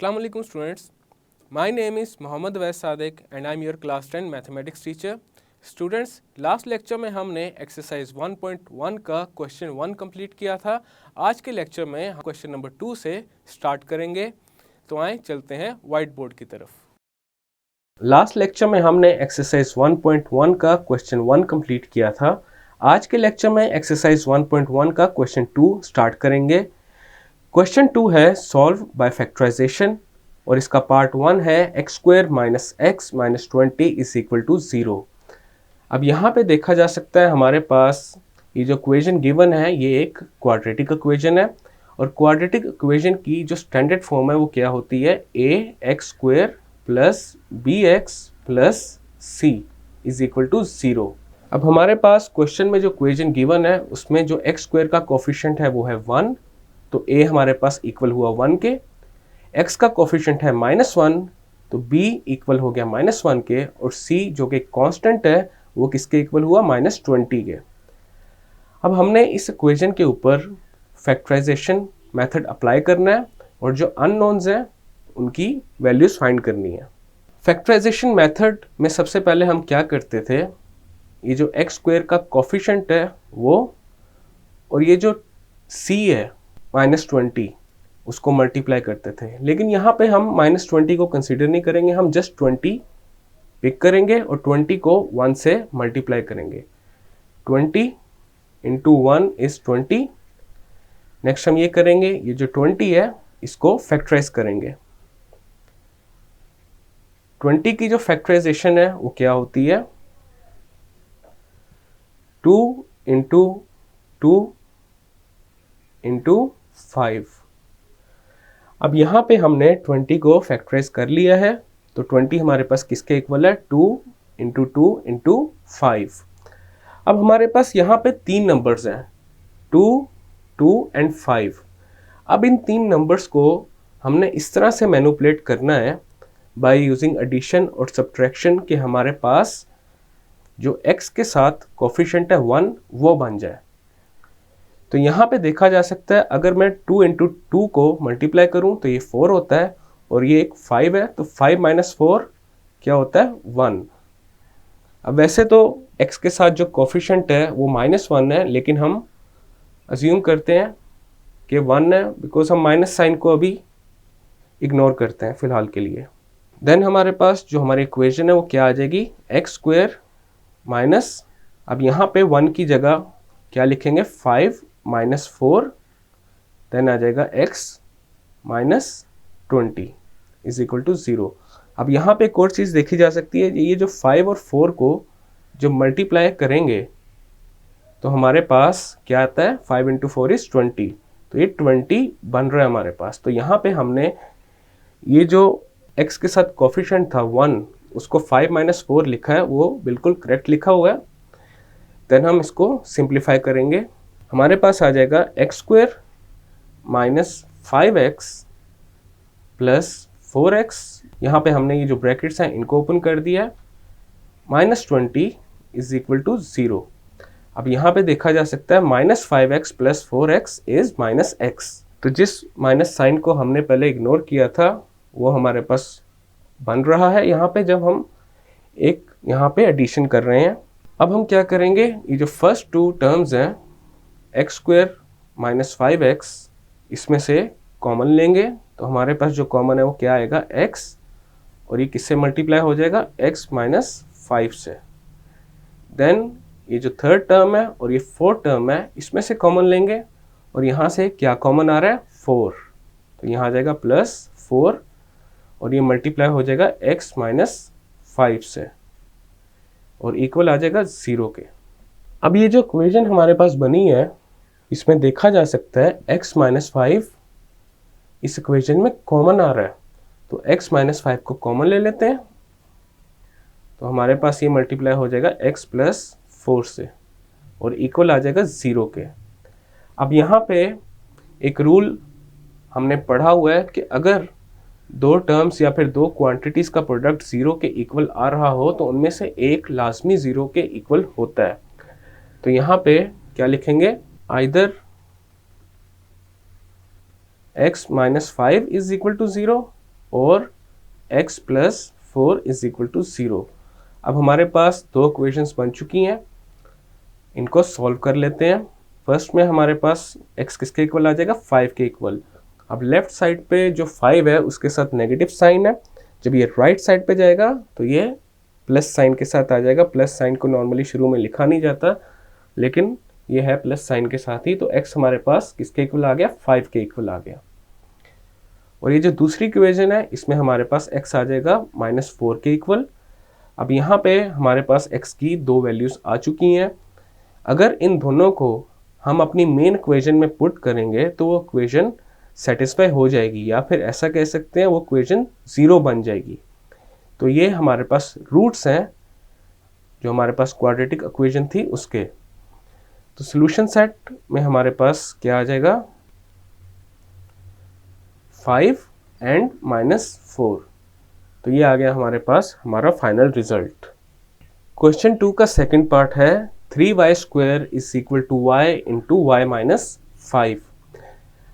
Assalamu alaikum students. My name is Mohammad Wais Sadiq and I am your class 10 mathematics teacher. Students, last lecture में हमने exercise 1.1 का question 1 complete किया था। आज के lecture में हम क्वेश्चन नंबर 2 से स्टार्ट करेंगे। तो आए चलते हैं व्हाइट बोर्ड की तरफ। लास्ट लेक्चर में हमने एक्सरसाइज 1.1 का क्वेश्चन 1 कंप्लीट किया था। आज के लेक्चर में एक्सरसाइज 1.1 का क्वेश्चन 2 स्टार्ट करेंगे। क्वेश्चन 2 है सॉल्व बाय फैक्टराइजेशन और इसका पार्ट 1 है x square minus x minus 20 is equal to 0। अब यहाँ पे देखा जा सकता है हमारे पास ये जो इक्वेशन गिवन है ये एक क्वाड्रेटिक इक्वेशन है और क्वाड्रेटिक इक्वेशन की जो स्टैंडर्ड फॉर्म है वो क्या होती है A x square plus B x plus C is equal to 0। अब हमारे पास क्वेश्चन में जो इक्वेशन गिवन है उसमें जो एक्स स्क्वायर का कोफिशिएंट है वो है 1, तो a हमारे पास इक्वल हुआ 1 के, x का कोफिशिएंट है -1 तो b इक्वल हो गया -1 के और c जो कि कांस्टेंट है वो किसके इक्वल हुआ -20 के। अब हमने इस इक्वेशन के ऊपर फैक्टराइजेशन मेथड अप्लाई करना है और जो अननोन्स हैं उनकी वैल्यूज फाइंड करनी है। फैक्टराइजेशन मेथड में सबसे पहले हम क्या करते थे, ये जो एक्स स्क्वायर का कोफिशिएंट है वो और ये जो c है -20 उसको मल्टीप्लाई करते थे, लेकिन यहाँ पे हम -20 को कंसीडर नहीं करेंगे, हम जस्ट 20 पिक करेंगे और 20 को 1 से मल्टीप्लाई करेंगे। 20 इंटू 1 इज 20। नेक्स्ट हम ये करेंगे, ये जो 20 है इसको फैक्टराइज करेंगे। 20 की जो फैक्टराइजेशन है वो क्या होती है 2 इंटू 2 इंटू 5। अब यहाँ पे हमने 20 को फैक्टराइज कर लिया है तो 20 हमारे पास किसके इक्वल है 2 इंटू 2 इंटू 5। अब हमारे पास यहाँ पे 3 नंबर्स हैं 2, 2 एंड 5। अब इन 3 नंबर्स को हमने इस तरह से मैनिपुलेट करना है बाय यूजिंग एडिशन और सब्ट्रैक्शन कि हमारे पास जो x के साथ कोफिशिएंट है 1 वो बन जाए। तो यहाँ पे देखा जा सकता है अगर मैं 2 इंटू 2 को मल्टीप्लाई करूँ तो ये 4 होता है और ये एक 5 है तो 5 माइनस 4 क्या होता है 1। अब वैसे तो x के साथ जो कोफिशिएंट है वो -1 है, लेकिन हम अज्यूम करते हैं कि 1 है बिकॉज हम माइनस साइन को अभी इग्नोर करते हैं फ़िलहाल के लिए। देन हमारे पास जो हमारी इक्वेशन है वो क्या आ जाएगी एक्स स्क्वायर माइनस, अब यहाँ पे 1 की जगह क्या लिखेंगे 5 माइनस 4, देन आ जाएगा x minus 20 is equal to 0। अब यहाँ पे एक और चीज़ देखी जा सकती है, ये जो 5 और 4 को जो मल्टीप्लाई करेंगे तो हमारे पास क्या आता है 5 इंटू 4 इज 20, तो ये 20 बन रहा है हमारे पास। तो यहाँ पे हमने ये जो x के साथ कोफिशिएंट था 1 उसको 5 माइनस 4 लिखा है वो बिल्कुल करेक्ट लिखा हुआ है। देन हम इसको सिंप्लीफाई करेंगे, हमारे पास आ जाएगा x square minus 5x plus 4x, यहाँ पे हमने ये जो ब्रैकेट्स हैं इनको ओपन कर दिया है, -20 इज इक्वल टू 0। अब यहाँ पे देखा जा सकता है -5x plus 4x is -x, तो जिस माइनस साइन को हमने पहले इग्नोर किया था वो हमारे पास बन रहा है यहाँ पे जब हम एक यहाँ पे एडिशन कर रहे हैं। अब हम क्या करेंगे, ये जो फर्स्ट 2 टर्म्स हैं एक्स स्क्वायर माइनस 5x इसमें से कॉमन लेंगे तो हमारे पास जो कॉमन है वो क्या आएगा x और ये किससे मल्टीप्लाई हो जाएगा x माइनस 5 से। देन ये जो थर्ड टर्म है और ये फोर्थ टर्म है इसमें से कॉमन लेंगे और यहाँ से क्या कॉमन आ रहा है 4, तो यहाँ आ जाएगा +4 और ये मल्टीप्लाई हो जाएगा x माइनस 5 से और इक्वल आ जाएगा 0 के। अब ये जो इक्वेशन हमारे पास बनी है इसमें देखा जा सकता है x माइनस 5 इस इक्वेशन में कॉमन आ रहा है, तो x माइनस 5 को कॉमन ले लेते हैं तो हमारे पास ये मल्टीप्लाई हो जाएगा x प्लस 4 से और इक्वल आ जाएगा 0 के। अब यहाँ पे एक रूल हमने पढ़ा हुआ है कि अगर 2 टर्म्स या फिर 2 क्वांटिटीज़ का प्रोडक्ट 0 के इक्वल आ रहा हो तो उनमें से एक लाजमी 0 के इक्वल होता है। तो यहाँ पे क्या लिखेंगे, either x minus 5 is equal to 0 और x plus 4 is equal to 0। अब हमारे पास दो इक्वेशंस बन चुकी हैं, इनको सॉल्व कर लेते हैं। फर्स्ट में हमारे पास x किसके इक्वल आ जाएगा, 5 के इक्वल। अब लेफ्ट साइड पे जो 5 है उसके साथ नेगेटिव साइन है, जब ये राइट साइड पे जाएगा तो ये प्लस साइन के साथ आ जाएगा। प्लस साइन को नॉर्मली शुरू में लिखा नहीं जाता, लेकिन ये है प्लस साइन के साथ ही, तो x हमारे पास किसके इक्वल आ गया, 5 के इक्वल आ गया। और ये जो दूसरी इक्वेशन है इसमें हमारे पास x आ जाएगा -4 के इक्वल। अब यहाँ पे हमारे पास x की दो वैल्यूज आ चुकी हैं। अगर इन दोनों को हम अपनी मेन इक्वेशन में पुट करेंगे तो वो इक्वेशन सेटिस्फाई हो जाएगी, या फिर ऐसा कह सकते हैं वो इक्वेशन 0 बन जाएगी। तो ये हमारे पास रूट्स हैं जो हमारे पास क्वाड्रेटिक इक्वेशन थी उसके। तो सॉल्यूशन सेट में हमारे पास क्या आ जाएगा, 5 एंड -4। तो ये आ गया हमारे पास हमारा फाइनल रिजल्ट। क्वेश्चन 2 का सेकंड पार्ट है 3y² is equal to y into y minus 5।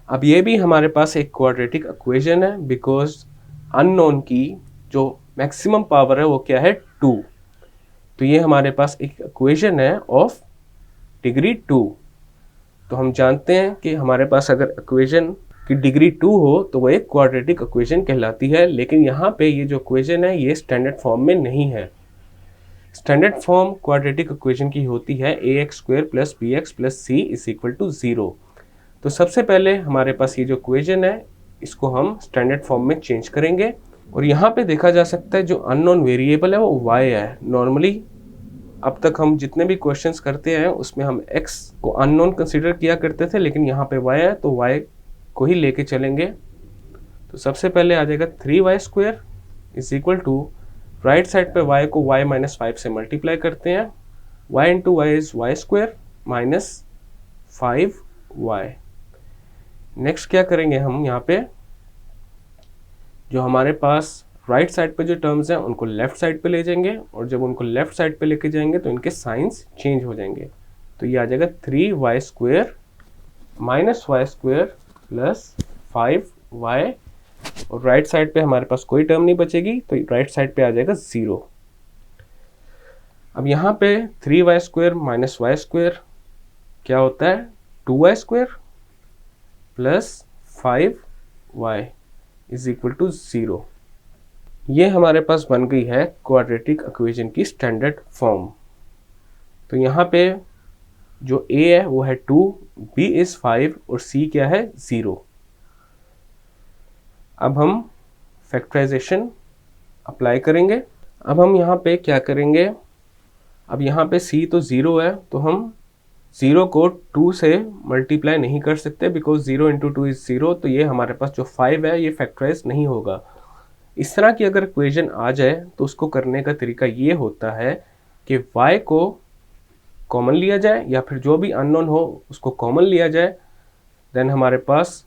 अब ये भी हमारे पास एक क्वाड्रेटिक इक्वेशन है, बिकॉज अननोन की जो मैक्सिमम पावर है वो क्या है, 2। तो ये हमारे पास एक इक्वेशन है ऑफ डिग्री 2। तो हम जानते हैं कि हमारे पास अगर इक्वेशन की डिग्री 2 हो तो वो एक क्वाड्रेटिक इक्वेशन कहलाती है। लेकिन यहाँ पे ये जो इक्वेशन है ये स्टैंडर्ड फॉर्म में नहीं है। स्टैंडर्ड फॉर्म क्वाड्रेटिक इक्वेशन की होती है ax² plus bx plus c is equal to 0। तो सबसे पहले हमारे पास ये जो इक्वेशन है इसको हम स्टैंडर्ड फॉर्म में चेंज करेंगे। और यहाँ पे देखा जा सकता है जो अननोन वेरिएबल है वो y है। नॉर्मली अब तक हम जितने भी क्वेश्चंस करते हैं उसमें हम x को अननोन कंसीडर किया करते थे, लेकिन यहाँ पे y है तो y को ही लेके चलेंगे। तो सबसे पहले आ जाएगा 3y² is equal to, right side पे y को y माइनस 5 से मल्टीप्लाई करते हैं, y into y is y² minus 5y। Next क्या करेंगे हम, यहाँ पे जो हमारे पास राइट साइड पे जो टर्म्स हैं उनको लेफ्ट साइड पे ले जाएंगे, और जब उनको लेफ्ट साइड पे लेके जाएंगे तो इनके साइंस चेंज हो जाएंगे। तो ये आ जाएगा 3y² minus y² plus 5y, और राइट साइड पे हमारे पास कोई टर्म नहीं बचेगी तो राइट साइड पे आ जाएगा 0। अब यहाँ पे 3y² माइनस y² क्या होता है, 2y² plus 5y is equal to 0। ये हमारे पास बन गई है क्वाड्रेटिक इक्वेशन की स्टैंडर्ड फॉर्म। तो यहाँ पे जो a है वो है 2, b इज 5 और c क्या है, 0। अब हम फैक्टराइजेशन अप्लाई करेंगे। अब हम यहाँ पे क्या करेंगे, अब यहाँ पे c तो 0 है तो हम 0 को 2 से मल्टीप्लाई नहीं कर सकते, बिकॉज 0 इंटू 2 इज 0। तो ये हमारे पास जो 5 है ये फैक्टराइज नहीं होगा। इस तरह की अगर इक्वेशन आ जाए तो उसको करने का तरीका ये होता है कि y को कॉमन लिया जाए, या फिर जो भी अननोन हो उसको कॉमन लिया जाए। देन हमारे पास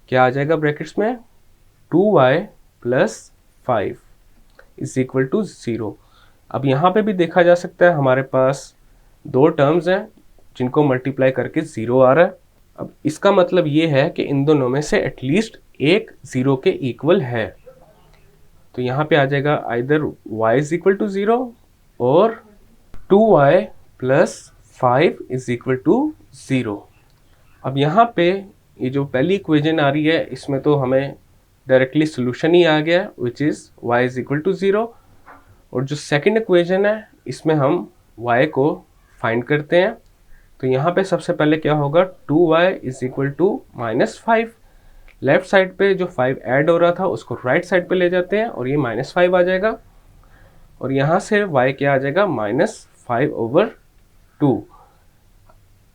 क्या आ जाएगा ब्रैकेट्स में, 2y plus 5 is equal to 0। अब यहाँ पे भी देखा जा सकता है हमारे पास दो टर्म्स हैं जिनको मल्टीप्लाई करके 0 आ रहा है। अब इसका मतलब ये है कि इन दोनों में से एटलीस्ट एक 0 के इक्वल है। तो यहाँ पे आ जाएगा either y is equal to 0 और 2y plus 5 is equal to 0। अब यहाँ पे ये जो पहली इक्वेशन आ रही है इसमें तो हमें डायरेक्टली सोल्यूशन ही आ गया, which is y is equal to 0। और जो सेकंड इक्वेशन है इसमें हम y को फाइंड करते हैं। तो यहाँ पे सबसे पहले क्या होगा, 2y is equal to -5। Left side पे जो 5 ऐड हो रहा था उसको राइट साइड पे ले जाते हैं और ये -5 आ जाएगा, और यहाँ से y क्या आ जाएगा, -5/2।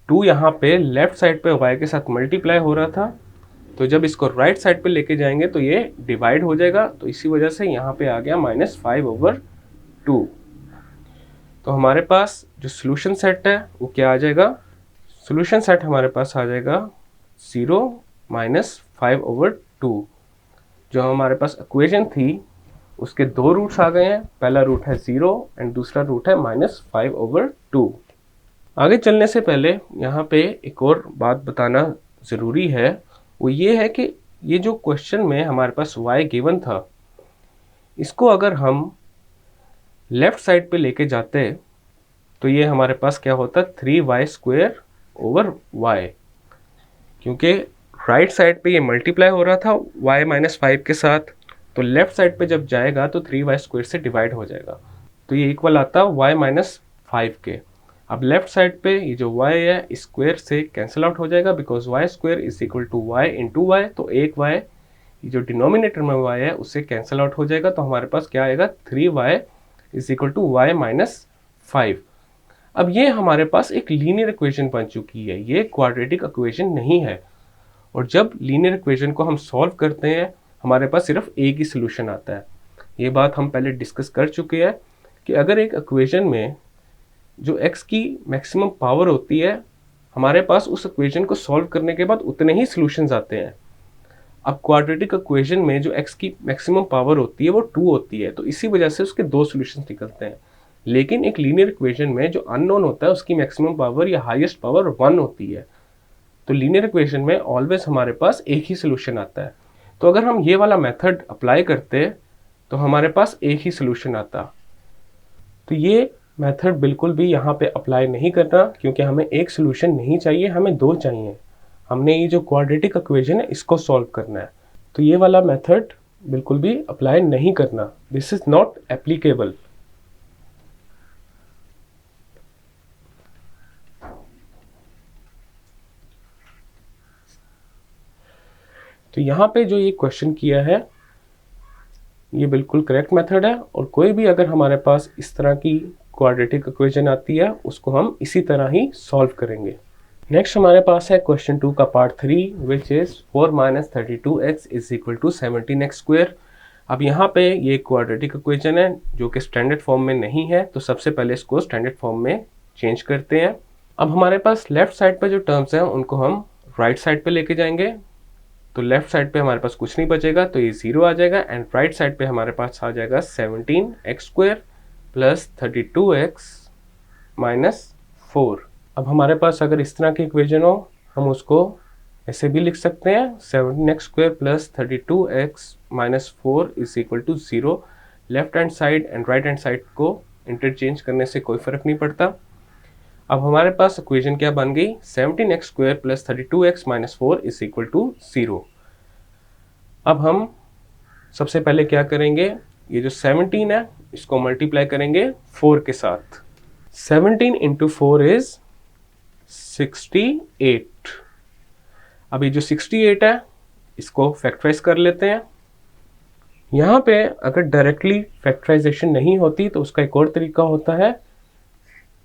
2 यहाँ पे लेफ्ट साइड पे y के साथ मल्टीप्लाई हो रहा था, तो जब इसको राइट साइड पे लेके जाएंगे तो ये डिवाइड हो जाएगा। तो इसी वजह से यहाँ पे आ गया -5/2। तो हमारे पास जो सोल्यूशन सेट है वो क्या आ जाएगा, सोल्यूशन सेट हमारे पास आ जाएगा 0 -5/2। जो हमारे पास इक्वेशन थी उसके दो रूट्स आ गए हैं, पहला रूट है 0 एंड दूसरा रूट है -5/2। आगे चलने से पहले यहाँ पे एक और बात बताना ज़रूरी है, वो ये है कि ये जो क्वेश्चन में हमारे पास y गिवन था इसको अगर हम लेफ्ट साइड पे लेके जाते तो ये हमारे पास क्या होता, 3y² ओवर y, क्योंकि राइट साइड पे ये मल्टीप्लाई हो रहा था y-5 के साथ, तो लेफ्ट साइड पे जब जाएगा तो 3y² से डिवाइड हो जाएगा, तो ये इक्वल आता y-5 के। अब लेफ्ट साइड पे ये जो y है स्क्वायर से कैंसिल आउट हो जाएगा, because y² is equal to y into y, तो एक y ये जो डिनोमिनेटर में y है उससे कैंसिल आउट हो जाएगा, तो हमारे पास क्या आएगा, 3y is equal to y-5। अब ये हमारे पास एक लीनियर इक्वेशन बन चुकी है, ये क्वाड्रेटिक इक्वेशन नहीं है। और जब लीनियर इक्वेशन को हम सॉल्व करते हैं हमारे पास सिर्फ एक ही सोल्यूशन आता है। ये बात हम पहले डिस्कस कर चुके हैं कि अगर एक इक्वेशन में जो x की मैक्सिमम पावर होती है, हमारे पास उस इक्वेशन को सॉल्व करने के बाद उतने ही सॉल्यूशंस आते हैं। अब क्वाड्रेटिक इक्वेशन में जो x की मैक्सिमम पावर होती है वो 2 होती है, तो इसी वजह से उसके 2 सॉल्यूशंस निकलते हैं। लेकिन एक लीनियर इक्वेशन में जो अननोन होता है उसकी मैक्सिमम पावर या हाईएस्ट पावर 1 होती है, तो लीनियर इक्वेशन में ऑलवेज हमारे पास एक ही सोल्यूशन आता है। तो अगर हम ये वाला मेथड अप्लाई करते तो हमारे पास एक ही सोल्यूशन आता। तो ये मेथड बिल्कुल भी यहाँ पे अप्लाई नहीं करना, क्योंकि हमें एक सोल्यूशन नहीं चाहिए, हमें 2 चाहिए। हमने ये जो क्वाड्रेटिक इक्वेशन है इसको सॉल्व करना है, तो ये वाला मेथड बिल्कुल भी अप्लाई नहीं करना, दिस इज नॉट एप्लीकेबल। तो यहाँ पे जो ये क्वेश्चन किया है ये बिल्कुल करेक्ट मेथड है, और कोई भी अगर हमारे पास इस तरह की क्वाड्रेटिक इक्वेशन आती है उसको हम इसी तरह ही सॉल्व करेंगे। नेक्स्ट हमारे पास है क्वेश्चन 2 का part 3, which is 4 - 32x is equal to 17x²। अब यहाँ पे ये क्वाड्रेटिक इक्वेशन है जो कि स्टैंडर्ड फॉर्म में नहीं है, तो सबसे पहले इसको स्टैंडर्ड फॉर्म में चेंज करते हैं। अब हमारे पास लेफ्ट साइड पे जो टर्म्स हैं उनको हम राइट साइड पे लेके जाएंगे, तो लेफ्ट साइड पे हमारे पास कुछ नहीं बचेगा, तो ये 0 आ जाएगा, एंड राइट साइड पे हमारे पास आ जाएगा 17x² प्लस 32x माइनस 4। अब हमारे पास अगर इस तरह की इक्वेशन हो हम उसको ऐसे भी लिख सकते हैं, 17x² plus 32x minus 4 is equal to 0। Left hand side and right hand side को इंटरचेंज करने से कोई फर्क नहीं पड़ता। अब हमारे पास इक्वेशन क्या बन गई, 17x² plus 32x minus 4 is equal to 0। अब हम सबसे पहले क्या करेंगे, ये जो 17 है इसको मल्टीप्लाई करेंगे 4 के साथ। 17 इंटू 4 इज 68। अब ये जो 68 है इसको फैक्टराइज कर लेते हैं। यहाँ पे अगर डायरेक्टली फैक्टराइजेशन नहीं होती तो उसका एक और तरीका होता है,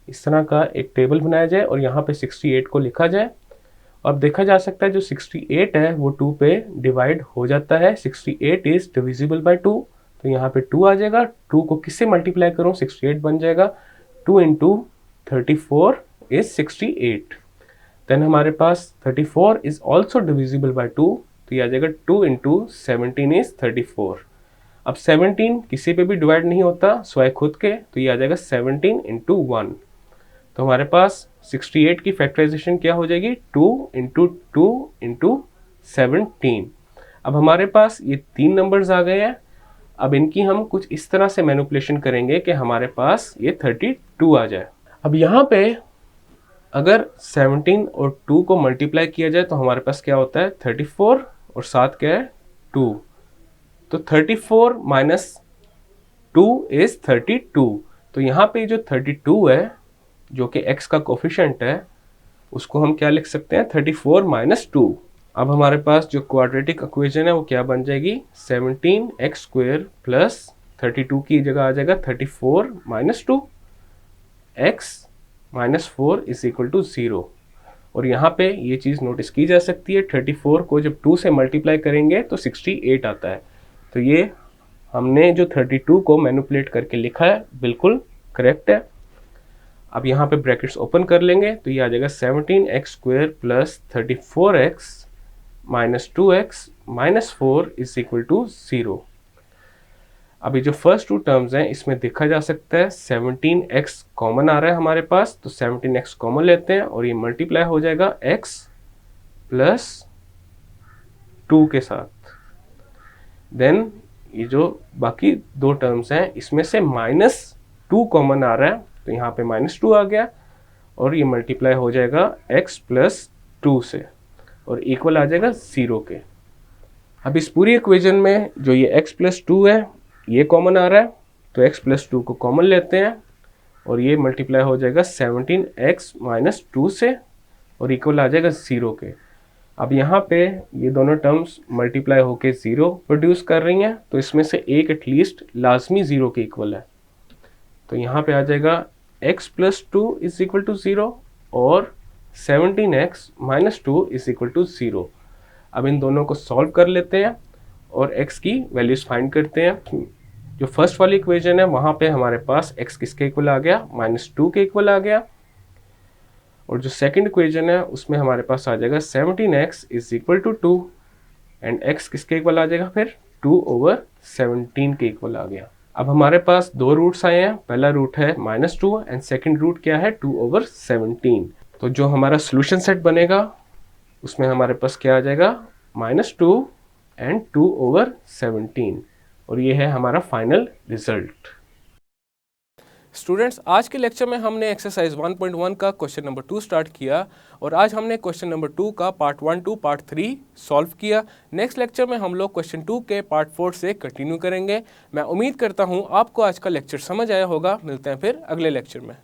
इस तरह का एक टेबल बनाया जाए और यहाँ पे 68 को लिखा जाए। अब देखा जा सकता है जो 68 है वो 2 पे डिवाइड हो जाता है, 68 इज डिविजिबल बाय 2, तो यहाँ पे 2 आ जाएगा। 2 को किससे मल्टीप्लाई करूँ, 68 बन जाएगा। 2 इंटू 34 इज 68। देन हमारे पास 34 इज ऑल्सो डिविजिबल बाय 2, तो ये आ जाएगा 2 इंटू 17 इज 34। अब 17 किसी पे भी डिवाइड नहीं होता स्वाय खुद के, तो ये आ जाएगा 17 इंटू 1। तो हमारे पास 68 की फैक्टराइजेशन क्या हो जाएगी, 2 इंटू 2 इंटू 17। अब हमारे पास ये 3 नंबर्स आ गए हैं। अब इनकी हम कुछ इस तरह से मैनिपुलेशन करेंगे कि हमारे पास ये 32 आ जाए। अब यहाँ पे अगर 17 और 2 को मल्टीप्लाई किया जाए तो हमारे पास क्या होता है, 34 और साथ क्या है 2, तो 34 माइनस 2 इज 32। तो यहाँ पे जो 32 है जो कि x का कोफिशिएंट है उसको हम क्या लिख सकते हैं, 34 माइनस 2। अब हमारे पास जो क्वाड्रेटिक इक्वेशन है वो क्या बन जाएगी, 17x² प्लस 32 की जगह आ जाएगा 34 minus 2, x minus 4 is equal to 0। और यहाँ पे ये चीज़ नोटिस की जा सकती है, 34 को जब 2 से मल्टीप्लाई करेंगे तो 68 आता है। तो ये हमने जो 32 को मैनिपुलेट करके लिखा है बिल्कुल करेक्ट है। अब यहाँ पे ब्रैकेट्स ओपन कर लेंगे तो ये आ जाएगा 17x² plus 34x minus 2x minus 4 is equal to 0। अभी जो फर्स्ट 2 टर्म्स हैं इसमें देखा जा सकता है 17x कॉमन आ रहा है हमारे पास, तो 17x कॉमन लेते हैं और ये मल्टीप्लाई हो जाएगा x प्लस 2 के साथ। देन ये जो बाकी दो टर्म्स हैं इसमें से -2 कॉमन आ रहा है, तो यहाँ पे -2 आ गया और ये मल्टीप्लाई हो जाएगा x+2 से और इक्वल आ जाएगा 0 के। अब इस पूरी इक्वेशन में जो ये x+2 है ये कॉमन आ रहा है, तो x+2 को कॉमन लेते हैं और ये मल्टीप्लाई हो जाएगा 17x - 2 से और इक्वल आ जाएगा 0 के। अब यहाँ पे ये दोनों टर्म्स मल्टीप्लाई होके 0 प्रोड्यूस कर रही हैं, तो इसमें से एक एटलीस्ट लाजमी 0 के इक्वल है। तो यहाँ पे आ जाएगा x+2 = 0 और 17x - 2 = 0। अब इन दोनों को सॉल्व कर लेते हैं और x की वैल्यूज फाइंड करते हैं। जो फर्स्ट वाली इक्वेशन है वहाँ पे हमारे पास x किसके इक्वल आ गया, -2 के इक्वल आ गया, और जो सेकंड इक्वेशन है उसमें हमारे पास आ जाएगा 17x = 2 एंड x किसके इक्वल आ जाएगा, फिर 2/17 के इक्वल आ गया। अब हमारे पास दो रूट्स आए हैं, पहला रूट है -2 एंड सेकंड रूट क्या है, 2/17। तो जो हमारा सोल्यूशन सेट बनेगा उसमें हमारे पास क्या आ जाएगा, -2 एंड 2/17, और ये है हमारा फाइनल रिजल्ट। स्टूडेंट्स, आज के लेक्चर में हमने एक्सरसाइज 1.1 का क्वेश्चन नंबर 2 स्टार्ट किया और आज हमने क्वेश्चन नंबर 2 का पार्ट 1 टू पार्ट 3 सॉल्व किया। नेक्स्ट लेक्चर में हम लोग क्वेश्चन 2 के पार्ट 4 से कंटिन्यू करेंगे। मैं उम्मीद करता हूँ आपको आज का लेक्चर समझ आया होगा। मिलते हैं फिर अगले लेक्चर में।